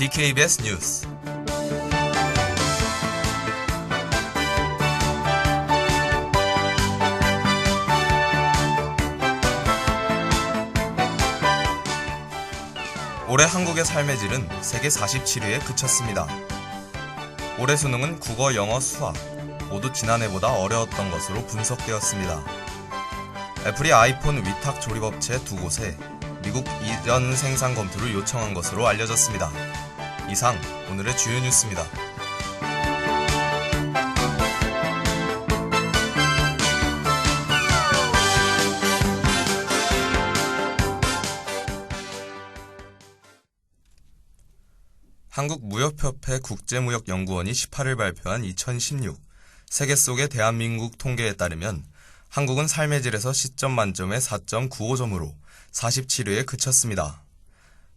DKBS 뉴스. 올해 한국의 삶의 질은 세계 47위에 그쳤습니다. 올해 수능은 국어, 영어, 수학 모두 지난해보다 어려웠던 것으로 분석되었습니다. 애플이 아이폰 위탁 조립업체 2곳에 미국 이전 생산 검토를 요청한 것으로 알려졌습니다. 이상 오늘의 주요 뉴스입니다. 한국무역협회 국제무역연구원이 18일 발표한 2016 세계 속의 대한민국 통계에 따르면 한국은 삶의 질에서 10점 만점에 4.95점으로 47위에 그쳤습니다.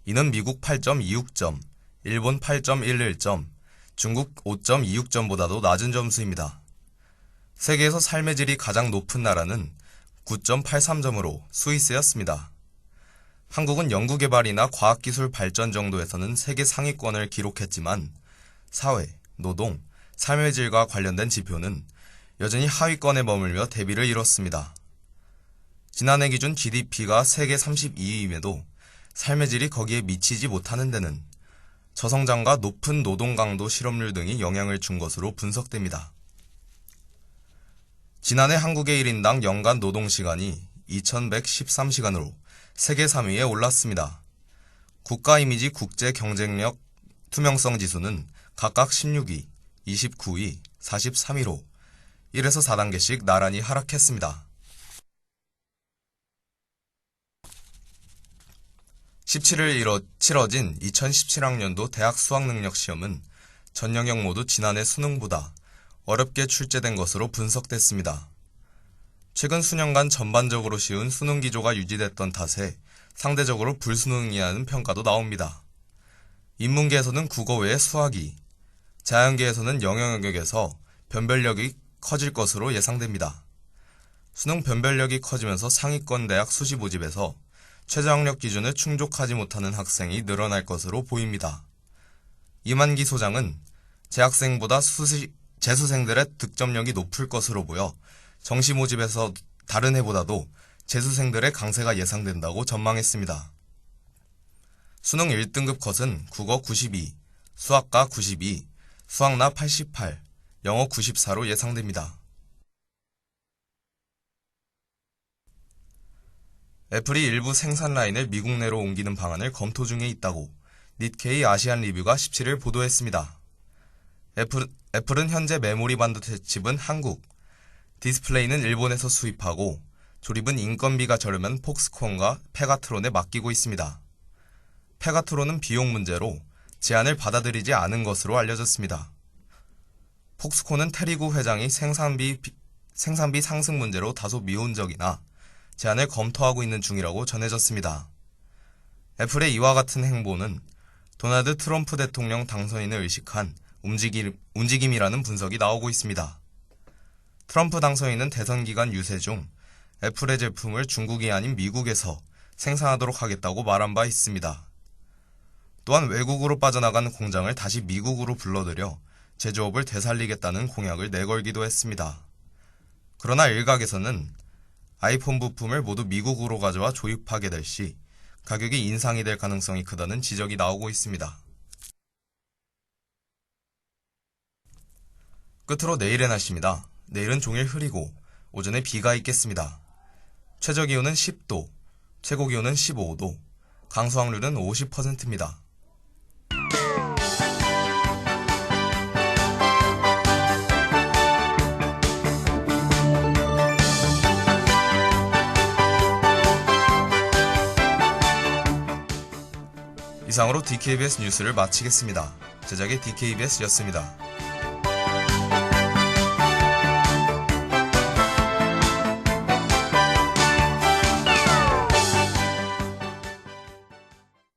이는 미국 8.26점, 일본 8.11점, 중국 5.26점보다도 낮은 점수입니다. 세계에서 삶의 질이 가장 높은 나라는 9.83점으로 스위스였습니다. 한국은 연구개발이나 과학기술 발전 정도에서는 세계 상위권을 기록했지만 사회, 노동, 삶의 질과 관련된 지표는 여전히 하위권에 머물며 대비를 이뤘습니다. 지난해 기준 GDP가 세계 32위임에도 삶의 질이 거기에 미치지 못하는 데는 저성장과 높은 노동 강도 실업률 등이 영향을 준 것으로 분석됩니다. 지난해 한국의 1인당 연간 노동시간이 2113시간으로 세계 3위에 올랐습니다. 국가 이미지 국제 경쟁력 투명성 지수는 각각 16위, 29위, 43위로 1에서 4단계씩 나란히 하락했습니다. 17일 치러진 2017학년도 대학 수학능력시험은 전 영역 모두 지난해 수능보다 어렵게 출제된 것으로 분석됐습니다. 최근 수년간 전반적으로 쉬운 수능 기조가 유지됐던 탓에 상대적으로 불수능이라는 평가도 나옵니다. 인문계에서는 국어 외에 수학이, 자연계에서는 영어 영역에서 변별력이 커질 것으로 예상됩니다. 수능 변별력이 커지면서 상위권 대학 수시 모집에서 최저학력 기준을 충족하지 못하는 학생이 늘어날 것으로 보입니다. 이만기 소장은 재학생보다 재수생들의 득점력이 높을 것으로 보여 정시 모집에서 다른 해보다도 재수생들의 강세가 예상된다고 전망했습니다. 수능 1등급 컷은 국어 92, 수학과 92, 수학나 88, 영어 94로 예상됩니다. 애플이 일부 생산 라인을 미국 내로 옮기는 방안을 검토 중에 있다고 니케이 아시안 리뷰가 17일 보도했습니다. 애플은 현재 메모리 반도체 칩은 한국, 디스플레이는 일본에서 수입하고 조립은 인건비가 저렴한 폭스콘과 페가트론에 맡기고 있습니다. 페가트론은 비용 문제로 제안을 받아들이지 않은 것으로 알려졌습니다. 폭스콘은 테리구 회장이 생산비 상승 문제로 다소 미온적이나 제안을 검토하고 있는 중이라고 전해졌습니다. 애플의 이와 같은 행보는 도널드 트럼프 대통령 당선인을 의식한 움직임이라는 분석이 나오고 있습니다. 트럼프 당선인은 대선 기간 유세 중 애플의 제품을 중국이 아닌 미국에서 생산하도록 하겠다고 말한 바 있습니다. 또한 외국으로 빠져나간 공장을 다시 미국으로 불러들여 제조업을 되살리겠다는 공약을 내걸기도 했습니다. 그러나 일각에서는 아이폰 부품을 모두 미국으로 가져와 조립하게 될 시 가격이 인상이 될 가능성이 크다는 지적이 나오고 있습니다. 끝으로 내일의 날씨입니다. 내일은 종일 흐리고 오전에 비가 있겠습니다. 최저기온은 10도, 최고기온은 15도, 강수확률은 50%입니다. 이상으로 DKBS 뉴스를 마치겠습니다. 제작의 DKBS였습니다.